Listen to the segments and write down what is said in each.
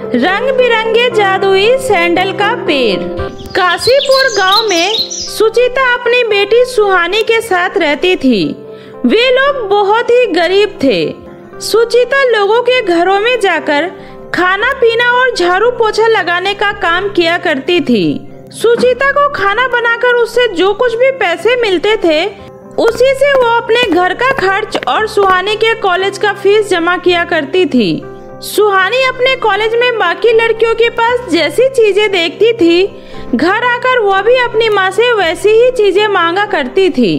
रंग बिरंगे जादुई सैंडल का पेड़। काशीपुर गांव में सुचिता अपनी बेटी सुहानी के साथ रहती थी। वे लोग बहुत ही गरीब थे। सुचिता लोगों के घरों में जाकर खाना पीना और झाड़ू पोछा लगाने का काम किया करती थी। सुचिता को खाना बनाकर उससे जो कुछ भी पैसे मिलते थे उसी से वो अपने घर का खर्च और सुहानी के कॉलेज का फीस जमा किया करती थी। सुहानी अपने कॉलेज में बाकी लड़कियों के पास जैसी चीजें देखती थी, घर आकर वह भी अपनी माँ से वैसी ही चीजें मांगा करती थी।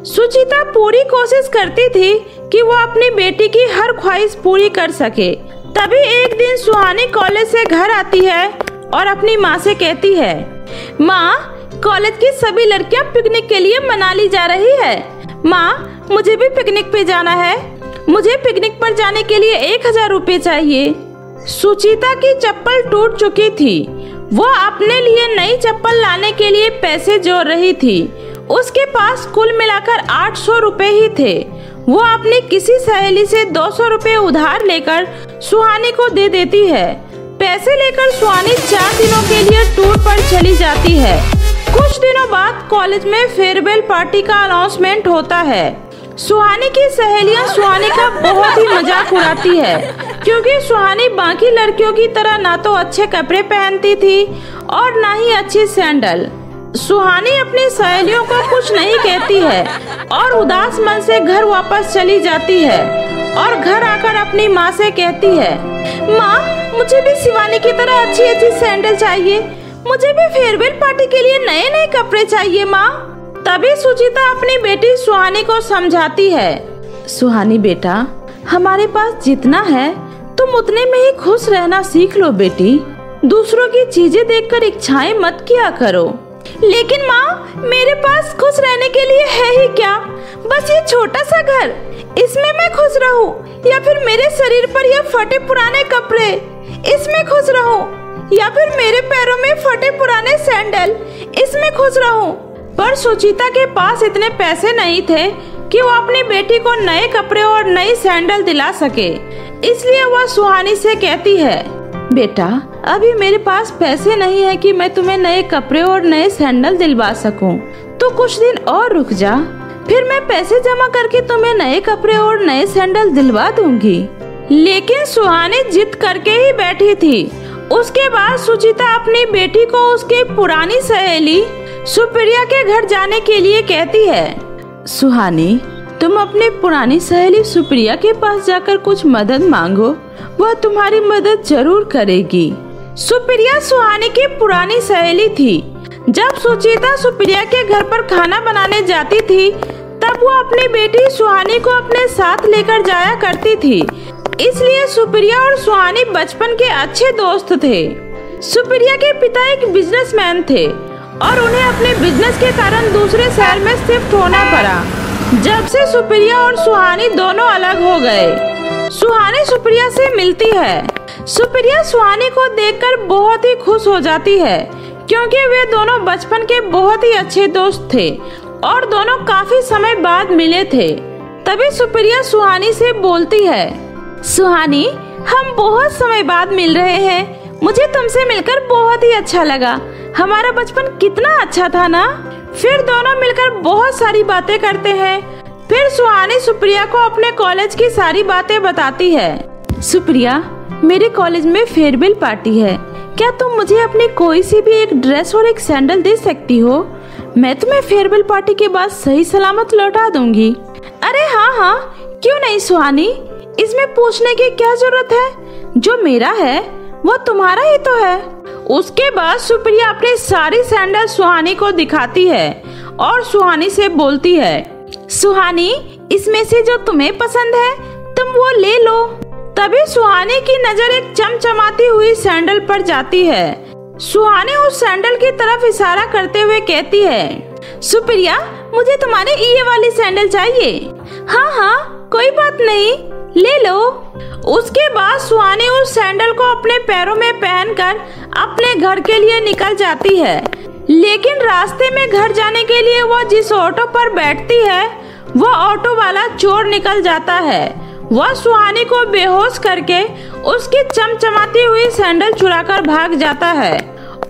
सुचिता पूरी कोशिश करती थी कि वो अपनी बेटी की हर ख्वाहिश पूरी कर सके। तभी एक दिन सुहानी कॉलेज से घर आती है और अपनी माँ से कहती है, माँ, कॉलेज की सभी लड़कियाँ पिकनिक के लिए मनाली जा रही है। माँ, मुझे भी पिकनिक पे जाना है। मुझे पिकनिक पर जाने के लिए 1000 रुपए चाहिए। सुचिता की चप्पल टूट चुकी थी। वो अपने लिए नई चप्पल लाने के लिए पैसे जोड़ रही थी। उसके पास कुल मिलाकर 800 रुपए ही थे। वो अपनी किसी सहेली से 200 रुपए उधार लेकर सुहानी को दे देती है। पैसे लेकर सुहानी 4 दिनों के लिए टूर पर चली जाती है। कुछ दिनों बाद कॉलेज में फेयरवेल पार्टी का अनाउंसमेंट होता है। सुहानी की सहेलियां सुहानी का बहुत ही मजाक उड़ाती है, क्योंकि सुहानी बाकी लड़कियों की तरह ना तो अच्छे कपड़े पहनती थी और ना ही अच्छी सैंडल। सुहानी अपनी सहेलियों को कुछ नहीं कहती है और उदास मन से घर वापस चली जाती है और घर आकर अपनी माँ से कहती है, माँ, मुझे भी शिवानी की तरह अच्छी अच्छी सैंडल चाहिए। मुझे भी फेयरवेल पार्टी के लिए नए नए कपड़े चाहिए माँ। तभी सुचिता अपनी बेटी सुहानी को समझाती है, सुहानी बेटा, हमारे पास जितना है तुम उतने में ही खुश रहना सीख लो बेटी। दूसरों की चीजें देखकर इच्छाएं मत किया करो। लेकिन माँ, मेरे पास खुश रहने के लिए है ही क्या? बस ये छोटा सा घर, इसमें मैं खुश रहूं, या फिर मेरे शरीर पर ये फटे पुराने कपड़े, इसमें खुश रहूं, या फिर मेरे पैरों में फटे पुराने सैंडल, इसमें खुश रहूं। पर सुचिता के पास इतने पैसे नहीं थे कि वो अपनी बेटी को नए कपड़े और नई सैंडल दिला सके। इसलिए वह सुहानी से कहती है, बेटा, अभी मेरे पास पैसे नहीं है कि मैं तुम्हें नए कपड़े और नए सैंडल दिलवा सकूं। तो कुछ दिन और रुक जा, फिर मैं पैसे जमा करके तुम्हें नए कपड़े और नए सैंडल दिलवा दूंगी। लेकिन सुहानी जिद करके ही बैठी थी। उसके बाद सुचिता अपनी बेटी को उसके पुरानी सहेली सुप्रिया के घर जाने के लिए कहती है, सुहानी, तुम अपनी पुरानी सहेली सुप्रिया के पास जाकर कुछ मदद मांगो, वह तुम्हारी मदद जरूर करेगी। सुप्रिया सुहानी की पुरानी सहेली थी। जब सुचिता सुप्रिया के घर पर खाना बनाने जाती थी तब वो अपनी बेटी सुहानी को अपने साथ लेकर जाया करती थी। इसलिए सुप्रिया और सुहानी बचपन के अच्छे दोस्त थे। सुप्रिया के पिता एक बिजनेसमैन थे और उन्हें अपने बिजनेस के कारण दूसरे शहर में शिफ्ट होना पड़ा। जब से सुप्रिया और सुहानी दोनों अलग हो गए। सुहानी सुप्रिया से मिलती है। सुप्रिया सुहानी को देखकर बहुत ही खुश हो जाती है, क्योंकि वे दोनों बचपन के बहुत ही अच्छे दोस्त थे और दोनों काफी समय बाद मिले थे। तभी सुप्रिया सुहानी से बोलती है, सुहानी, हम बहुत समय बाद मिल रहे हैं। मुझे तुमसे मिलकर बहुत ही अच्छा लगा। हमारा बचपन कितना अच्छा था ना। फिर दोनों मिलकर बहुत सारी बातें करते हैं। फिर सुहानी सुप्रिया को अपने कॉलेज की सारी बातें बताती है। सुप्रिया, मेरे कॉलेज में फेयरवेल पार्टी है। क्या तुम मुझे अपनी कोई सी भी एक ड्रेस और एक सैंडल दे सकती हो? मैं तुम्हें फेयरवेल पार्टी के बाद सही सलामत लौटा दूंगी। अरे हाँ हाँ, क्यों नहीं सुहानी, इसमें पूछने की क्या जरूरत है? जो मेरा है वो तुम्हारा ही तो है। उसके बाद सुप्रिया अपनी सारी सैंडल सुहानी को दिखाती है और सुहानी से बोलती है, सुहानी, इसमें से जो तुम्हें पसंद है तुम वो ले लो। तभी सुहानी की नजर एक चमचमाती हुई सैंडल पर जाती है। सुहानी उस सैंडल की तरफ इशारा करते हुए कहती है, सुप्रिया, मुझे तुम्हारी ये वाली सैंडल चाहिए। हाँ हाँ, कोई बात नहीं, ले लो। उसके बाद सुहानी उस सैंडल को अपने पैरों में पहनकर अपने घर के लिए निकल जाती है। लेकिन रास्ते में घर जाने के लिए वह जिस ऑटो पर बैठती है वह ऑटो वाला चोर निकल जाता है। वह सुहानी को बेहोश करके उसकी चमचमाती हुई सैंडल चुराकर भाग जाता है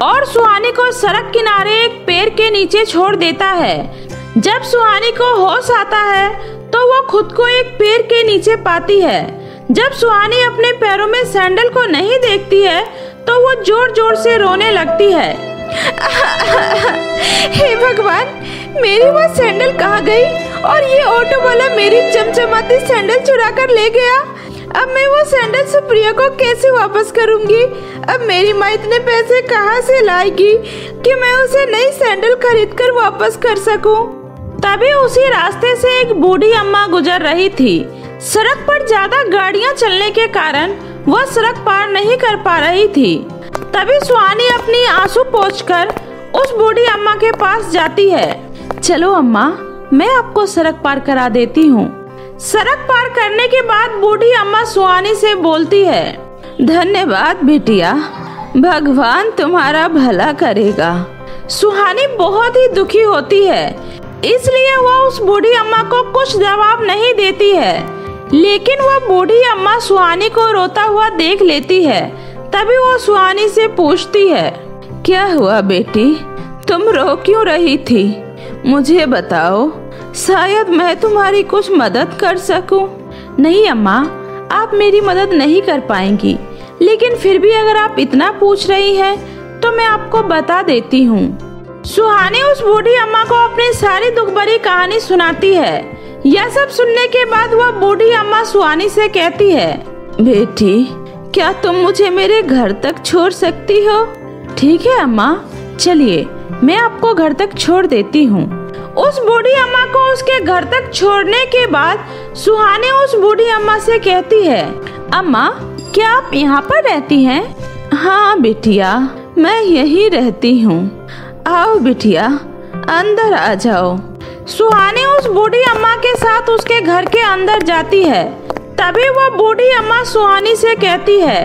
और सुहानी को सड़क किनारे एक पेड़ के नीचे छोड़ देता है। जब सुहानी को होश आता है तो वो खुद को एक पेड़ के नीचे पाती है। जब सुहानी अपने पैरों में सैंडल को नहीं देखती है तो वो जोर जोर से रोने लगती है। हे भगवान, मेरी वो सैंडल कहाँ गई और ये ऑटो वाला मेरी चमचमाती सैंडल चुरा कर ले गया। अब मैं वो सैंडल सुप्रिया को कैसे वापस करूंगी? अब मेरी माँ इतने पैसे कहाँ से लाएगी कि मैं उसे नई सैंडल खरीद कर वापस कर सकूं? तभी उसी रास्ते से एक बूढ़ी अम्मा गुजर रही थी। सड़क पर ज्यादा गाड़ियां चलने के कारण वह सड़क पार नहीं कर पा रही थी। तभी सुहानी अपनी आंसू पोंछकर उस बूढ़ी अम्मा के पास जाती है। चलो अम्मा, मैं आपको सड़क पार करा देती हूँ। सड़क पार करने के बाद बूढ़ी अम्मा सुहानी से बोलती है, धन्यवाद बिटिया, भगवान तुम्हारा भला करेगा। सुहानी बहुत ही दुखी होती है, इसलिए वह उस बूढ़ी अम्मा को कुछ जवाब नहीं देती है। लेकिन वह बूढ़ी अम्मा सुहानी को रोता हुआ देख लेती है। तभी वो सुहानी से पूछती है, क्या हुआ बेटी, तुम रो क्यों रही थी? मुझे बताओ, शायद मैं तुम्हारी कुछ मदद कर सकूं। नहीं अम्मा, आप मेरी मदद नहीं कर पाएंगी, लेकिन फिर भी अगर आप इतना पूछ रही हैं तो मैं आपको बता देती हूँ। सुहानी उस बूढ़ी अम्मा को अपनी सारी दुख भरी कहानी सुनाती है। यह सब सुनने के बाद वह बूढ़ी अम्मा सुहानी से कहती है, बेटी, क्या तुम मुझे मेरे घर तक छोड़ सकती हो? ठीक है अम्मा, चलिए मैं आपको घर तक छोड़ देती हूँ। उस बूढ़ी अम्मा को उसके घर तक छोड़ने के बाद सुहानी उस बूढ़ी अम्मा से कहती है, अम्मा, क्या आप यहाँ पर रहती हैं? हाँ बिटिया, मैं यही रहती हूँ। आओ बिटिया, अंदर आ जाओ। सुहानी उस बूढ़ी अम्मा के साथ उसके घर के अंदर जाती है। तभी वह बूढ़ी अम्मा सुहानी से कहती है,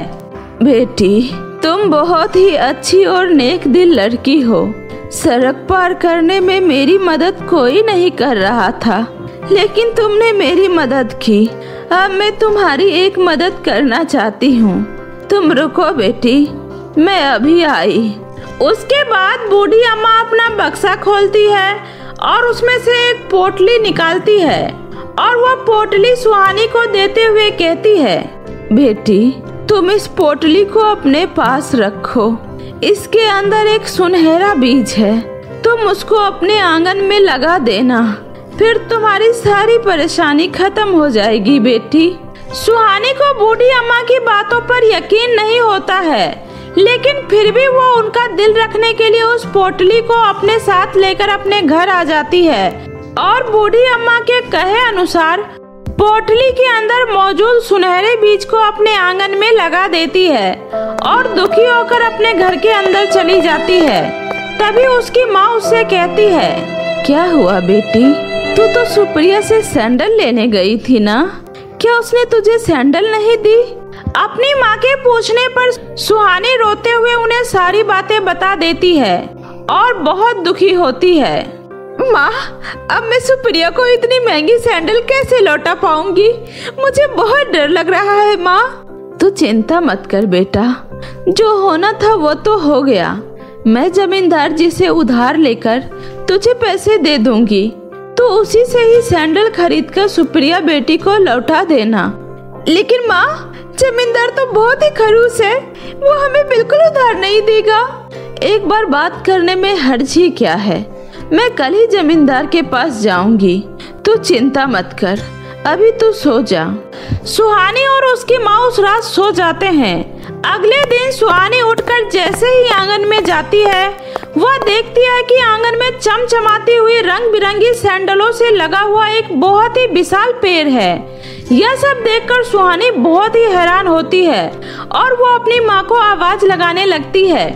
बेटी, तुम बहुत ही अच्छी और नेक दिल लड़की हो। सड़क पार करने में मेरी मदद कोई नहीं कर रहा था, लेकिन तुमने मेरी मदद की। अब मैं तुम्हारी एक मदद करना चाहती हूँ। तुम रुको बेटी, मैं अभी आई। उसके बाद बूढ़ी अम्मा अपना बक्सा खोलती है और उसमें से एक पोटली निकालती है और वह पोटली सुहानी को देते हुए कहती है, बेटी, तुम इस पोटली को अपने पास रखो। इसके अंदर एक सुनहरा बीज है, तुम उसको अपने आंगन में लगा देना, फिर तुम्हारी सारी परेशानी खत्म हो जाएगी बेटी। सुहानी को बूढ़ी अम्मा की बातों पर यकीन नहीं होता है, लेकिन फिर भी वो उनका दिल रखने के लिए उस पोटली को अपने साथ लेकर अपने घर आ जाती है और बूढ़ी अम्मा के कहे अनुसार पोटली के अंदर मौजूद सुनहरे बीज को अपने आंगन में लगा देती है और दुखी होकर अपने घर के अंदर चली जाती है। तभी उसकी माँ उससे कहती है, क्या हुआ बेटी, तू तो सुप्रिया से सैंडल लेने गई थी ना? क्या उसने तुझे सैंडल नहीं दी? अपनी माँ के पूछने पर सुहानी रोते हुए उन्हें सारी बातें बता देती है और बहुत दुखी होती है। माँ, अब मैं सुप्रिया को इतनी महंगी सैंडल कैसे लौटा पाऊंगी? मुझे बहुत डर लग रहा है माँ। तू चिंता मत कर बेटा, जो होना था वो तो हो गया। मैं जमींदार जी से उधार लेकर तुझे पैसे दे दूंगी, तो उसी से ही सैंडल खरीद कर सुप्रिया बेटी को लौटा देना। लेकिन माँ, जमींदार तो बहुत ही खड़ूस है, वो हमें बिल्कुल उधार नहीं देगा। एक बार बात करने में हर्ज ही क्या है? मैं कल ही जमींदार के पास जाऊंगी, तू चिंता मत कर, अभी तू सो जा। सुहानी और उसकी माँ उस रात सो जाते हैं। अगले दिन सुहानी उठकर जैसे ही आंगन में जाती है, वह देखती है कि आंगन में चमचमाती हुई रंग बिरंगी सैंडलों से लगा हुआ एक बहुत ही विशाल पेड़ है। यह सब देखकर सुहानी बहुत ही हैरान होती है और वो अपनी माँ को आवाज लगाने लगती है,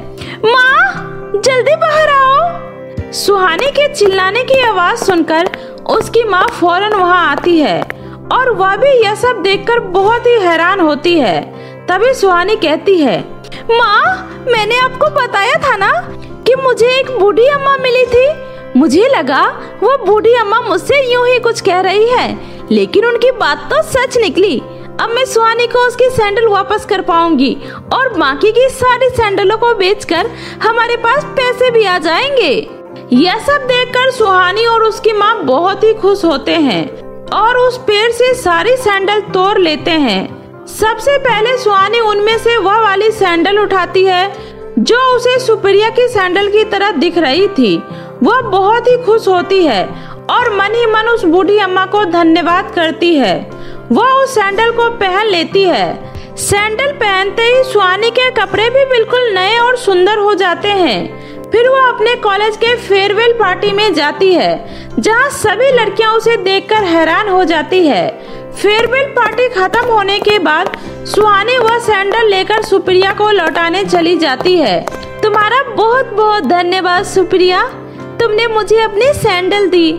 माँ, जल्दी बाहर आओ। सुहानी के चिल्लाने की आवाज सुनकर उसकी माँ फौरन वहाँ आती है और वह भी यह सब देखकर बहुत ही हैरान होती है। तभी सुहानी कहती है, माँ, मैंने आपको बताया था ना कि मुझे एक बूढ़ी अम्मा मिली थी। मुझे लगा वो बूढ़ी अम्मा मुझसे यूं ही कुछ कह रही है, लेकिन उनकी बात तो सच निकली। अब मैं सुहानी को उसकी सैंडल वापस कर पाऊंगी और बाकी की सारी सैंडलों को बेचकर हमारे पास पैसे भी आ जाएंगे। यह सब देखकर सुहानी और उसकी माँ बहुत ही खुश होते हैं और उस पेड़ से सारी सैंडल तोड़ लेते हैं। सबसे पहले सुहानी उनमें से वह वाली सैंडल उठाती है जो उसे सुप्रिया की सैंडल की तरह दिख रही थी। वह बहुत ही खुश होती है और मन ही मन उस बूढ़ी अम्मा को धन्यवाद करती है। वह उस सैंडल को पहन लेती है। सैंडल पहनते ही सुहानी के कपड़े भी बिल्कुल नए और सुंदर हो जाते हैं। फिर वह अपने कॉलेज के फेयरवेल पार्टी में जाती है जहां सभी लड़कियां उसे देखकर हैरान हो जाती है। फेयरवेल पार्टी खत्म होने के बाद सुहानी वह सैंडल लेकर सुप्रिया को लौटाने चली जाती है। तुम्हारा बहुत बहुत धन्यवाद सुप्रिया, तुमने मुझे अपनी सैंडल दी।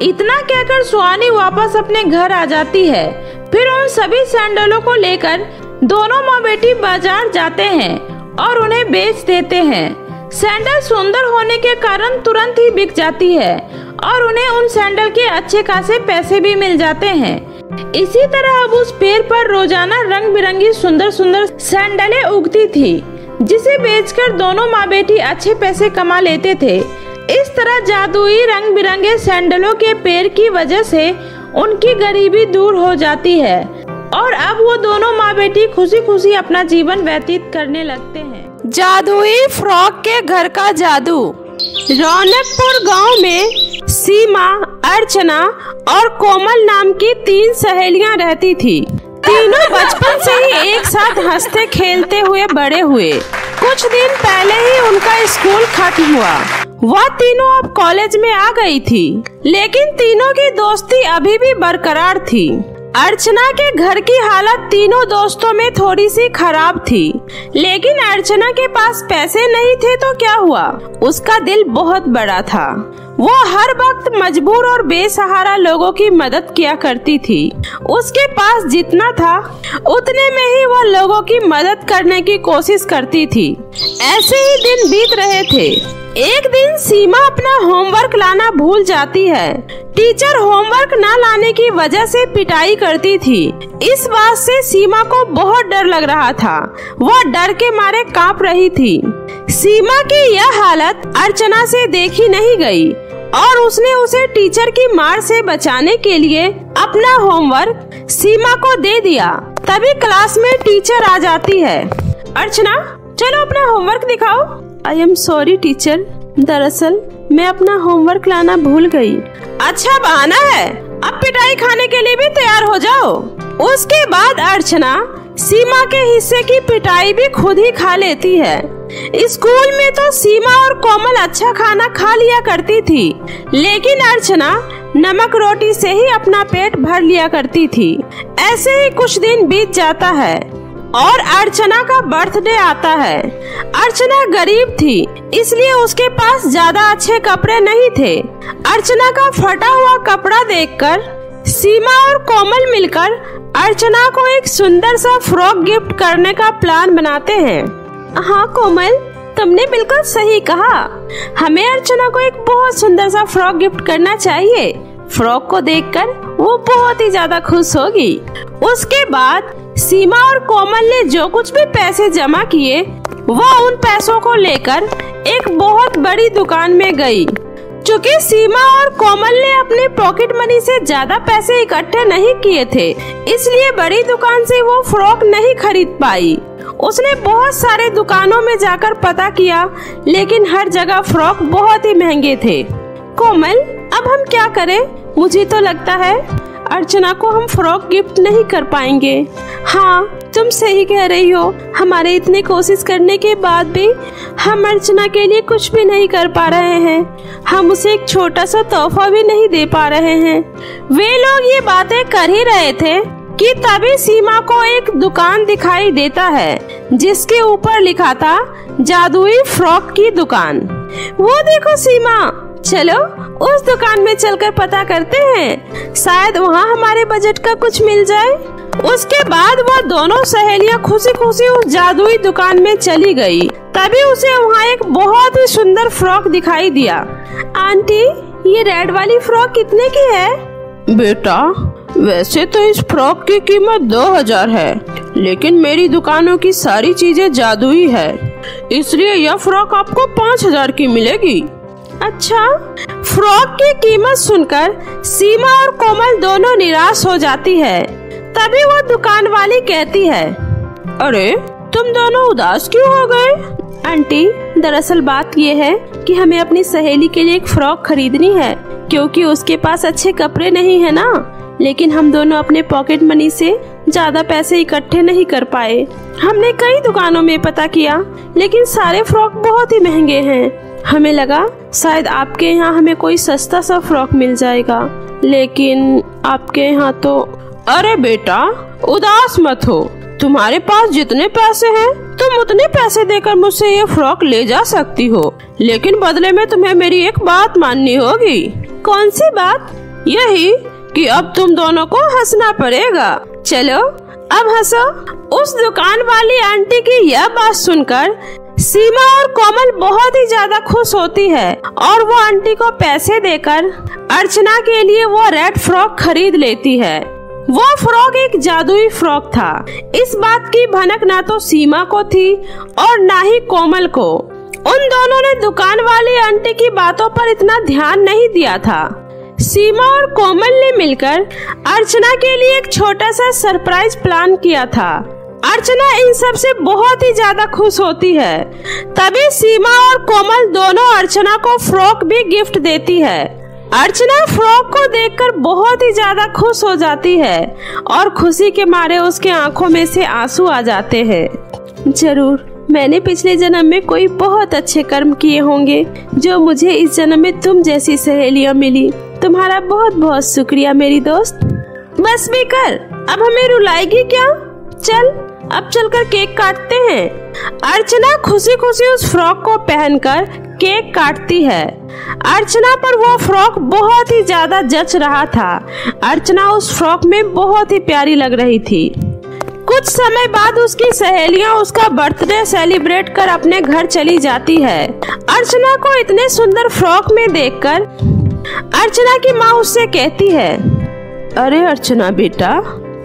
इतना कहकर सुहानी वापस अपने घर आ जाती है। फिर उन सभी सैंडलों को लेकर दोनों माँ बेटी बाजार जाते हैं और उन्हें बेच देते हैं। सैंडल सुंदर होने के कारण तुरंत ही बिक जाती है और उन्हें उन सैंडल के अच्छे खासे पैसे भी मिल जाते हैं। इसी तरह अब उस पेड़ पर रोजाना रंग बिरंगी सुंदर सुंदर सैंडलें उगती थी जिसे बेचकर दोनों माँ बेटी अच्छे पैसे कमा लेते थे। इस तरह जादुई रंग बिरंगे सैंडलों के पेड़ की वजह से उनकी गरीबी दूर हो जाती है और अब वो दोनों माँ बेटी खुशी खुशी अपना जीवन व्यतीत करने लगते हैं। जादुई फ्रॉक के घर का जादू। रौनकपुर गांव में सीमा, अर्चना और कोमल नाम की 3 सहेलियां रहती थी। तीनों बचपन से ही एक साथ हंसते खेलते हुए बड़े हुए। कुछ दिन पहले ही उनका स्कूल खत्म हुआ। वह तीनों अब कॉलेज में आ गई थी, लेकिन तीनों की दोस्ती अभी भी बरकरार थी। अर्चना के घर की हालत तीनों दोस्तों में थोड़ी सी खराब थी, लेकिन अर्चना के पास पैसे नहीं थे तो क्या हुआ, उसका दिल बहुत बड़ा था। वो हर वक्त मजबूर और बेसहारा लोगों की मदद किया करती थी। उसके पास जितना था उतने में ही वह लोगों की मदद करने की कोशिश करती थी। ऐसे ही दिन बीत रहे थे। एक दिन सीमा अपना होमवर्क लाना भूल जाती है। टीचर होमवर्क न लाने की वजह से पिटाई करती थी। इस बात से सीमा को बहुत डर लग रहा था। वह डर के मारे कांप रही थी। सीमा की यह हालत अर्चना से देखी नहीं गई और उसने उसे टीचर की मार से बचाने के लिए अपना होमवर्क सीमा को दे दिया। तभी क्लास में टीचर आ जाती है। अर्चना, चलो अपना होमवर्क दिखाओ। आई एम सॉरी टीचर, दरअसल मैं अपना होमवर्क लाना भूल गई। अच्छा बहाना है, अब पिटाई खाने के लिए भी तैयार हो जाओ। उसके बाद अर्चना सीमा के हिस्से की पिटाई भी खुद ही खा लेती है। स्कूल में तो सीमा और कोमल अच्छा खाना खा लिया करती थी, लेकिन अर्चना नमक रोटी से ही अपना पेट भर लिया करती थी। ऐसे ही कुछ दिन बीत जाता है और अर्चना का बर्थडे आता है। अर्चना गरीब थी, इसलिए उसके पास ज्यादा अच्छे कपड़े नहीं थे। अर्चना का फटा हुआ कपड़ा देखकर सीमा और कोमल मिलकर अर्चना को एक सुंदर सा फ्रॉक गिफ्ट करने का प्लान बनाते हैं। हाँ कोमल, तुमने बिल्कुल सही कहा। हमें अर्चना को एक बहुत सुंदर सा फ्रॉक गिफ्ट करना चाहिए। फ्रॉक को देखकर वो बहुत ही ज्यादा खुश होगी। उसके बाद सीमा और कोमल ने जो कुछ भी पैसे जमा किए वह उन पैसों को लेकर एक बहुत बड़ी दुकान में गई। चूँकि सीमा और कोमल ने अपने पॉकेट मनी से ज्यादा पैसे इकट्ठे नहीं किए थे, इसलिए बड़ी दुकान से वो फ्रॉक नहीं खरीद पाई। उसने बहुत सारे दुकानों में जाकर पता किया, लेकिन हर जगह फ्रॉक बहुत ही महंगे थे। कोमल, अब हम क्या करें? मुझे तो लगता है अर्चना को हम फ्रॉक गिफ्ट नहीं कर पाएंगे। हाँ, तुम सही कह रही हो। हमारे इतने कोशिश करने के बाद भी हम अर्चना के लिए कुछ भी नहीं कर पा रहे हैं। हम उसे एक छोटा सा तोहफा भी नहीं दे पा रहे हैं। वे लोग ये बातें कर ही रहे थे कि तभी सीमा को एक दुकान दिखाई देता है जिसके ऊपर लिखा था जादुई फ्रॉक की दुकान। वो देखो सीमा, चलो उस दुकान में चलकर पता करते हैं, शायद वहाँ हमारे बजट का कुछ मिल जाए। उसके बाद वो दोनों सहेलियां खुशी खुशी उस जादुई दुकान में चली गई। तभी उसे वहाँ एक बहुत ही सुंदर फ्रॉक दिखाई दिया। आंटी, ये रेड वाली फ्रॉक कितने की है? बेटा, वैसे तो इस फ्रॉक की कीमत 2000 है, लेकिन मेरी दुकानों की सारी चीजें जादुई है, इसलिए यह फ्रॉक आपको 5000 की मिलेगी। अच्छा। फ्रॉक की कीमत सुनकर सीमा और कोमल दोनों निराश हो जाती है। तभी वो दुकान वाली कहती है, अरे तुम दोनों उदास क्यों हो गए? आंटी, दरअसल बात ये है कि हमें अपनी सहेली के लिए एक फ्रॉक खरीदनी है, क्योंकि उसके पास अच्छे कपड़े नहीं है ना। लेकिन हम दोनों अपने पॉकेट मनी से ज्यादा पैसे इकट्ठे नहीं कर पाए। हमने कई दुकानों में पता किया, लेकिन सारे फ्रॉक बहुत ही महंगे हैं। हमें लगा शायद आपके यहाँ हमें कोई सस्ता सा फ्रॉक मिल जाएगा, लेकिन आपके यहाँ तो। अरे बेटा, उदास मत हो। तुम्हारे पास जितने पैसे हैं, तुम उतने पैसे देकर मुझसे ये फ्रॉक ले जा सकती हो, लेकिन बदले में तुम्हें मेरी एक बात माननी होगी। कौन सी बात? यही कि अब तुम दोनों को हंसना पड़ेगा। चलो अब हंसो। उस दुकान वाली आंटी की यह बात सुनकर सीमा और कोमल बहुत ही ज्यादा खुश होती है और वो आंटी को पैसे देकर अर्चना के लिए वो रेड फ्रॉक खरीद लेती है। वो फ्रॉक एक जादुई फ्रॉक था। इस बात की भनक ना तो सीमा को थी और ना ही कोमल को। उन दोनों ने दुकान वाली आंटी की बातों पर इतना ध्यान नहीं दिया था। सीमा और कोमल ने मिलकर अर्चना के लिए एक छोटा सा सरप्राइज प्लान किया था। अर्चना इन सब से बहुत ही ज्यादा खुश होती है। तभी सीमा और कोमल दोनों अर्चना को फ्रॉक भी गिफ्ट देती है। अर्चना फ्रॉक को देखकर बहुत ही ज्यादा खुश हो जाती है और खुशी के मारे उसके आंखों में से आंसू आ जाते हैं। जरूर मैंने पिछले जन्म में कोई बहुत अच्छे कर्म किए होंगे, जो मुझे इस जन्म में तुम जैसी सहेलियां मिली। तुम्हारा बहुत बहुत शुक्रिया मेरी दोस्त। बस भी कर, अब हमें रुलाएगी क्या? चल अब चलकर केक काटते हैं। अर्चना खुशी खुशी उस फ्रॉक को पहनकर केक काटती है। अर्चना पर वो फ्रॉक बहुत ही ज्यादा जच रहा था। अर्चना उस फ्रॉक में बहुत ही प्यारी लग रही थी। कुछ समय बाद उसकी सहेलियां उसका बर्थडे सेलिब्रेट कर अपने घर चली जाती है। अर्चना को इतने सुंदर फ्रॉक में देखकर अर्चना की माँ उससे कहती है, अरे अर्चना बेटा,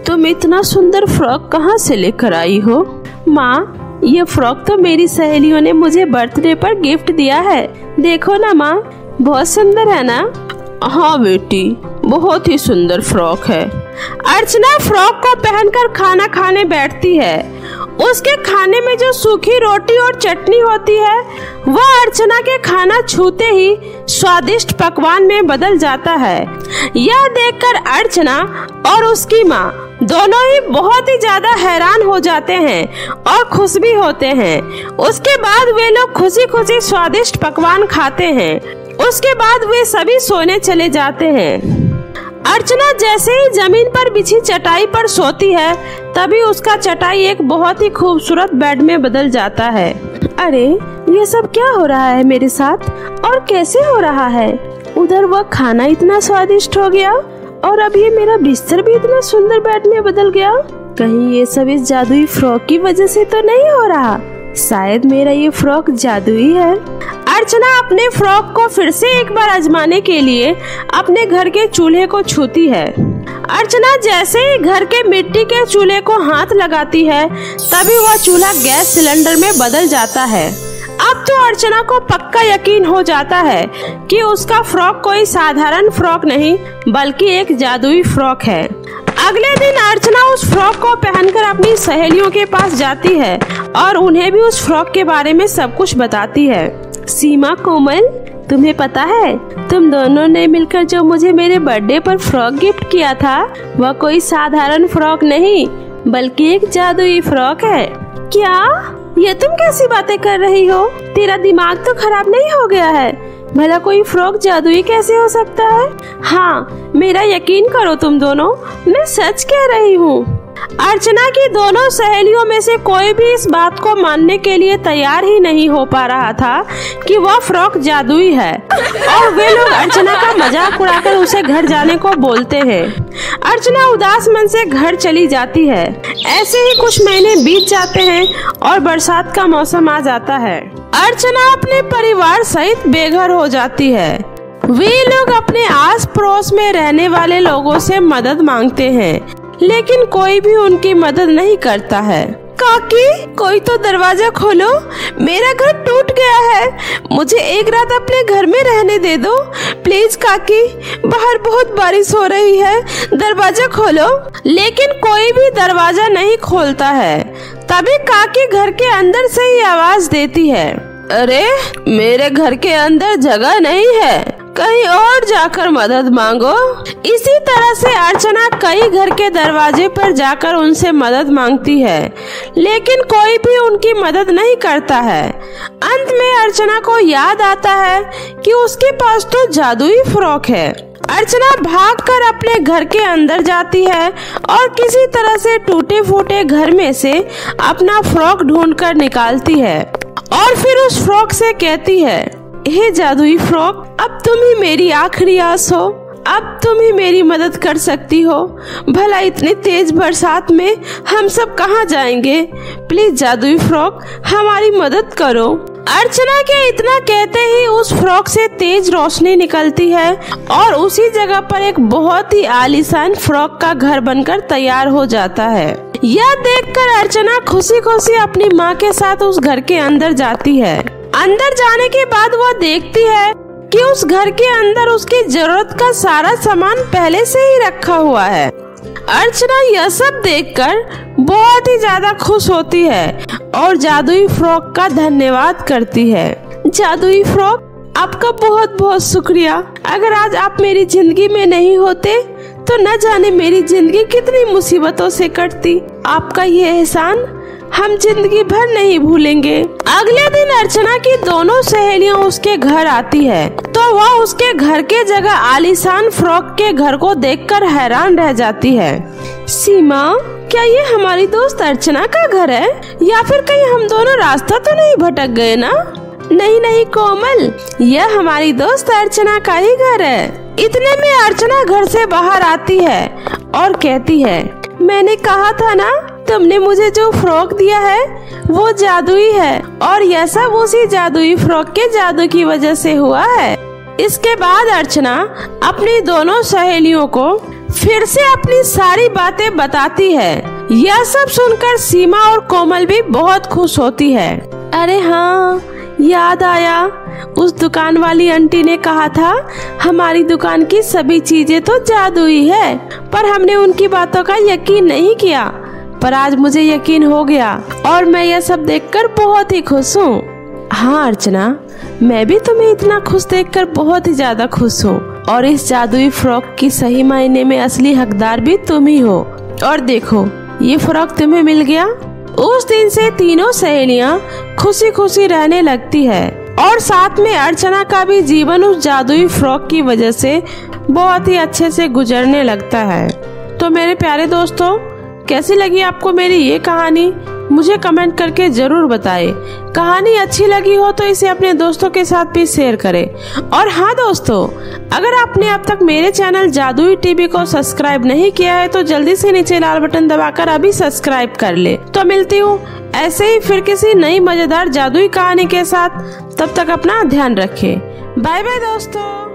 तुम इतना सुंदर फ्रॉक कहाँ से लेकर आई हो? माँ, ये फ्रॉक तो मेरी सहेलियों ने मुझे बर्थडे पर गिफ्ट दिया है। देखो ना माँ, बहुत सुंदर है ना? हाँ बेटी, बहुत ही सुंदर फ्रॉक है। अर्चना फ्रॉक को पहनकर खाना खाने बैठती है। उसके खाने में जो सूखी रोटी और चटनी होती है, वह अर्चना के खाना छूते ही स्वादिष्ट पकवान में बदल जाता है। यह देखकर अर्चना और उसकी माँ दोनों ही बहुत ही ज्यादा हैरान हो जाते हैं और खुश भी होते हैं। उसके बाद वे लोग खुशी खुशी स्वादिष्ट पकवान खाते हैं। उसके बाद वे सभी सोने चले जाते हैं। अर्चना जैसे ही जमीन पर बिछी चटाई पर सोती है, तभी उसका चटाई एक बहुत ही खूबसूरत बेड में बदल जाता है। अरे ये सब क्या हो रहा है मेरे साथ, और कैसे हो रहा है? उधर वह खाना इतना स्वादिष्ट हो गया और अब ये मेरा बिस्तर भी इतना सुंदर बेड में बदल गया। कहीं ये सब इस जादुई फ्रॉक की वजह से तो नहीं हो रहा? शायद मेरा ये फ्रॉक जादुई है। अर्चना अपने फ्रॉक को फिर से एक बार आजमाने के लिए अपने घर के चूल्हे को छूती है। अर्चना जैसे ही घर के मिट्टी के चूल्हे को हाथ लगाती है, तभी वह चूल्हा गैस सिलेंडर में बदल जाता है। अब तो अर्चना को पक्का यकीन हो जाता है कि उसका फ्रॉक कोई साधारण फ्रॉक नहीं, बल्कि एक जादुई फ्रॉक है। अगले दिन अर्चना उस फ्रॉक को पहनकर अपनी सहेलियों के पास जाती है और उन्हें भी उस फ्रॉक के बारे में सब कुछ बताती है। सीमा, कोमल, तुम्हें पता है, तुम दोनों ने मिलकर जो मुझे मेरे बर्थडे पर फ्रॉक गिफ्ट किया था, वह कोई साधारण फ्रॉक नहीं, बल्कि एक जादुई फ्रॉक है। क्या? ये तुम कैसी बातें कर रही हो? तेरा दिमाग तो खराब नहीं हो गया है? भला कोई फ्रॉक जादुई कैसे हो सकता है? हाँ, मेरा यकीन करो तुम दोनों, मैं सच कह रही हूँ। अर्चना की दोनों सहेलियों में से कोई भी इस बात को मानने के लिए तैयार ही नहीं हो पा रहा था कि वह फ्रॉक जादुई है, और वे लोग अर्चना का मजाक उड़ाकर उसे घर जाने को बोलते हैं। अर्चना उदास मन से घर चली जाती है। ऐसे ही कुछ महीने बीत जाते हैं और बरसात का मौसम आ जाता है। अर्चना अपने परिवार सहित बेघर हो जाती है। वे लोग अपने आस पड़ोस में रहने वाले लोगों से मदद मांगते हैं, लेकिन कोई भी उनकी मदद नहीं करता है। काकी, कोई तो दरवाजा खोलो, मेरा घर टूट गया है, मुझे एक रात अपने घर में रहने दे दो प्लीज काकी, बाहर बहुत बारिश हो रही है, दरवाजा खोलो। लेकिन कोई भी दरवाजा नहीं खोलता है। तभी काकी घर के अंदर से ही आवाज देती है, अरे मेरे घर के अंदर जगह नहीं है, कहीं और जाकर मदद मांगो। इसी तरह से अर्चना कई घर के दरवाजे पर जाकर उनसे मदद मांगती है, लेकिन कोई भी उनकी मदद नहीं करता है। अंत में अर्चना को याद आता है कि उसके पास तो जादुई फ्रॉक है। अर्चना भागकर अपने घर के अंदर जाती है और किसी तरह से टूटे फूटे घर में से अपना फ्रॉक ढूंढकर निकालती है और फिर उस फ्रॉक से कहती है, हे जादुई फ्रॉक, अब तुम ही मेरी आखिरी आस हो, अब तुम ही मेरी मदद कर सकती हो। भला इतनी तेज बरसात में हम सब कहाँ जाएंगे? प्लीज जादुई फ्रॉक हमारी मदद करो। अर्चना के इतना कहते ही उस फ्रॉक से तेज रोशनी निकलती है और उसी जगह पर एक बहुत ही आलीशान फ्रॉक का घर बनकर तैयार हो जाता है। यह देखकर अर्चना खुशी खुशी अपनी माँ के साथ उस घर के अंदर जाती है। अंदर जाने के बाद वह देखती है कि उस घर के अंदर उसकी जरूरत का सारा सामान पहले से ही रखा हुआ है। अर्चना यह सब देखकर बहुत ही ज्यादा खुश होती है और जादुई फ्रॉक का धन्यवाद करती है। जादुई फ्रॉक, आपका बहुत बहुत शुक्रिया। अगर आज आप मेरी जिंदगी में नहीं होते तो न जाने मेरी जिंदगी कितनी मुसीबतों से कटती। आपका ये एहसान हम जिंदगी भर नहीं भूलेंगे। अगले दिन अर्चना की दोनों सहेलियां उसके घर आती है तो वह उसके घर के जगह आलीशान फ्रॉक के घर को देखकर हैरान रह जाती है। सीमा, क्या ये हमारी दोस्त अर्चना का घर है या फिर कहीं हम दोनों रास्ता तो नहीं भटक गए ना? नहीं नहीं कोमल, यह हमारी दोस्त अर्चना का ही घर है। इतने में अर्चना घर से बाहर आती है और कहती है, मैंने कहा था ना, तुमने मुझे जो फ्रॉक दिया है वो जादुई है और यह सब उसी जादुई फ्रॉक के जादू की वजह से हुआ है। इसके बाद अर्चना अपनी दोनों सहेलियों को फिर से अपनी सारी बातें बताती है। यह सब सुनकर सीमा और कोमल भी बहुत खुश होती है। अरे हाँ, याद आया, उस दुकान वाली आंटी ने कहा था हमारी दुकान की सभी चीजें तो जादुई है, पर हमने उनकी बातों का यकीन नहीं किया, पर आज मुझे यकीन हो गया और मैं यह सब देखकर बहुत ही खुश हूँ। हाँ अर्चना, मैं भी तुम्हें इतना खुश देखकर बहुत ही ज्यादा खुश हूँ और इस जादुई फ्रॉक की सही मायने में असली हकदार भी तुम ही हो। और देखो, ये फ्रॉक तुम्हें मिल गया। उस दिन से तीनों सहेलियां खुशी खुशी रहने लगती है और साथ में अर्चना का भी जीवन उस जादुई फ्रॉक की वजह से बहुत ही अच्छे से गुजरने लगता है। तो मेरे प्यारे दोस्तों, कैसी लगी आपको मेरी ये कहानी? मुझे कमेंट करके जरूर बताएं। कहानी अच्छी लगी हो तो इसे अपने दोस्तों के साथ भी शेयर करें। और हाँ दोस्तों, अगर आपने अब तक मेरे चैनल जादुई टीवी को सब्सक्राइब नहीं किया है तो जल्दी से नीचे लाल बटन दबाकर अभी सब्सक्राइब कर ले। तो मिलती हूँ ऐसे ही फिर किसी नई मजेदार जादुई कहानी के साथ। तब तक अपना ध्यान रखें। बाय बाय दोस्तों।